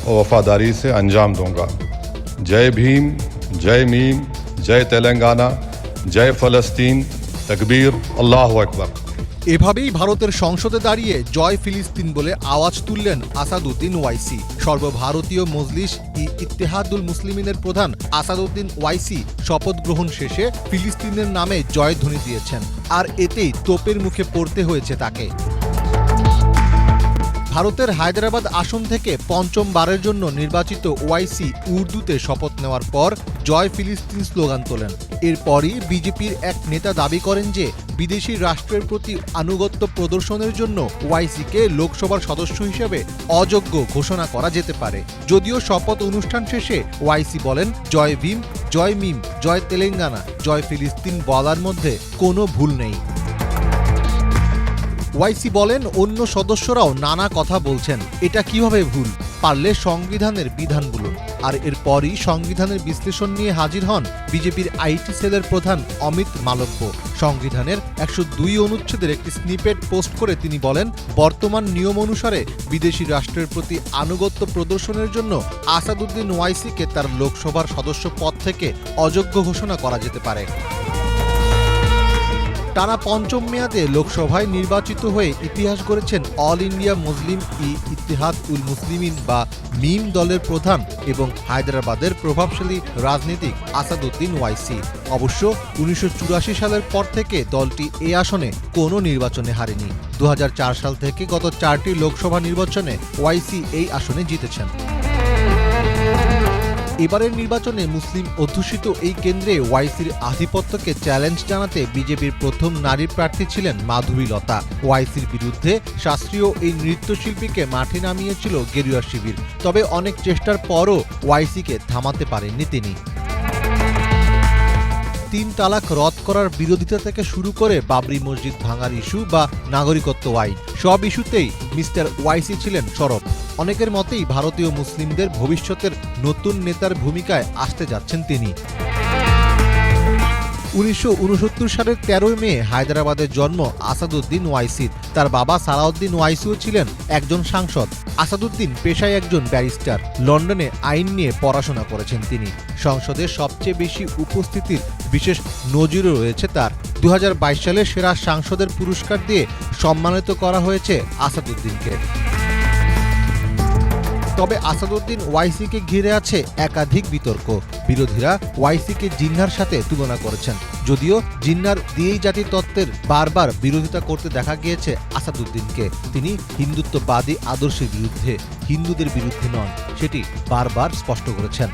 और वफादारी से अंजाम दूंगा। जय भीम, जय मीम, जय तेलंगाना, जय फलस्तीन, तकबीर, अल्लाहु আকবার। এভাবেই ভারতের সংসদে দাঁড়িয়ে জয় ফিলিস্তিন বলে আওয়াজ তুললেন আসাদুদ্দিন ওয়াইসি। সর্বভারতীয় মজলিস ই ইত্তেহাদুল মুসলিমিনের প্রধান আসাদুদ্দিন ওয়াইসি শপথ গ্রহণ শেষে ফিলিস্তিনের নামে জয়ধ্বনি দিয়েছেন, আর এতেই তোপের মুখে পড়তে হয়েছে তাকে। ভারতের হায়দ্রাবাদ আসন থেকে পঞ্চমবারের জন্য নির্বাচিত ওয়াইসি উর্দুতে শপথ নেওয়ার পর জয় ফিলিস্তিন স্লোগান তোলেন। এরপরই বিজেপির এক নেতা দাবি করেন যে বিদেশি রাষ্ট্রের প্রতি আনুগত্য প্রদর্শনের জন্য ওয়াইসিকে লোকসভার সদস্য হিসেবে অযোগ্য ঘোষণা করা যেতে পারে। যদিও শপথ অনুষ্ঠান শেষে ওয়াইসি বলেন, জয় ভীম, জয় মিম, জয় তেলেঙ্গানা, জয় ফিলিস্তিন বলার মধ্যে কোনো ভুল নেই। ওয়াইসি বলেন, অন্য সদস্যরাও নানা কথা বলছেন, এটা কিভাবে ভুল? পারলে সংবিধানের বিধান বলুন। আর এরপরই সংবিধানের বিশ্লেষণ নিয়ে হাজির হন বিজেপির আইটি সেলের প্রধান অমিত মালব্য। সংবিধানের ১০২ অনুচ্ছেদের একটি স্নিপেট পোস্ট করে তিনি বলেন, বর্তমান নিয়ম অনুসারে বিদেশি রাষ্ট্রের প্রতি আনুগত্য প্রদর্শনের জন্য আসাদুদ্দিন ওয়াইসিকে তার লোকসভার সদস্য পদ থেকে অযোগ্য ঘোষণা করা যেতে পারে। টানা পঞ্চম মেয়াদে লোকসভায় নির্বাচিত হয়ে ইতিহাস গড়েছেন অল ইন্ডিয়া মুসলিম ই ইত্তেহাদ উল মুসলিমিন বা মিম দলের প্রধান এবং হায়দ্রাবাদের প্রভাবশালী রাজনীতিক আসাদুদ্দিন ওয়াইসি। অবশ্য ১৯৮৪ সালের পর থেকে দলটি এ আসনে কোনো নির্বাচনে হারেনি। ২০০৪ সাল থেকে গত ৪টি লোকসভা নির্বাচনে ওয়াইসি এই আসনে জিতেছেন। এবারের নির্বাচনে মুসলিম অধ্যুষিত এই কেন্দ্রে ওয়াইসির আধিপত্যকে চ্যালেঞ্জ জানাতে বিজেপির প্রথম নারী প্রার্থী ছিলেন মাধবী লতা। ওয়াইসির বিরুদ্ধে শাস্ত্রীয় এই নৃত্যশিল্পীকে মাঠে নামিয়েছিল গেরুয়া শিবির, তবে অনেক চেষ্টার পরও ওয়াইসিকে থামাতে পারেননি তিনি। ৩ তালাক রদ করার বিরোধিতা থেকে শুরু করে বাবরি মসজিদ ভাঙার ইস্যু বা নাগরিকত্ব আইন, সব ইস্যুতেই মিস্টার ওয়াইসি ছিলেন সরব। অনেকের মতেই ভারতীয় মুসলিমদের ভবিষ্যতের নতুন নেতার ভূমিকায় আসতে যাচ্ছেন তিনি। ১৯৬৯ সালের ১৩ মে হায়দ্রাবাদের জন্ম আসাদুদ্দিন ওয়াইসির। তার বাবা সালাউদ্দিন ওয়াইসিও ছিলেন একজন সাংসদ। আসাদুদ্দিন পেশায় একজন ব্যারিস্টার। লন্ডনে আইন নিয়ে পড়াশোনা করেছেন তিনি। সংসদে সবচেয়ে বেশি উপস্থিতির বিশেষ নজিরও রয়েছে তার। ২০২২ সালে সেরা সাংসদের পুরস্কার দিয়ে সম্মানিত করা হয়েছে আসাদুদ্দিনকে। তবে আসাদুদ্দিন ওয়াইসিকে ঘিরে আছে একাধিক বিতর্ক। বিরোধীরা ওয়াইসিকে জিন্নাহর সাথে তুলনা করেছেন, যদিও জিন্নাহর দিয়েই জাতি তত্ত্বের বারবার বিরোধিতা করতে দেখা গিয়েছে আসাদুদ্দিনকে। তিনি হিন্দুত্ববাদী আদর্শের বিরুদ্ধে, হিন্দুদের বিরুদ্ধে নন, সেটি বারবার স্পষ্ট করেছেন।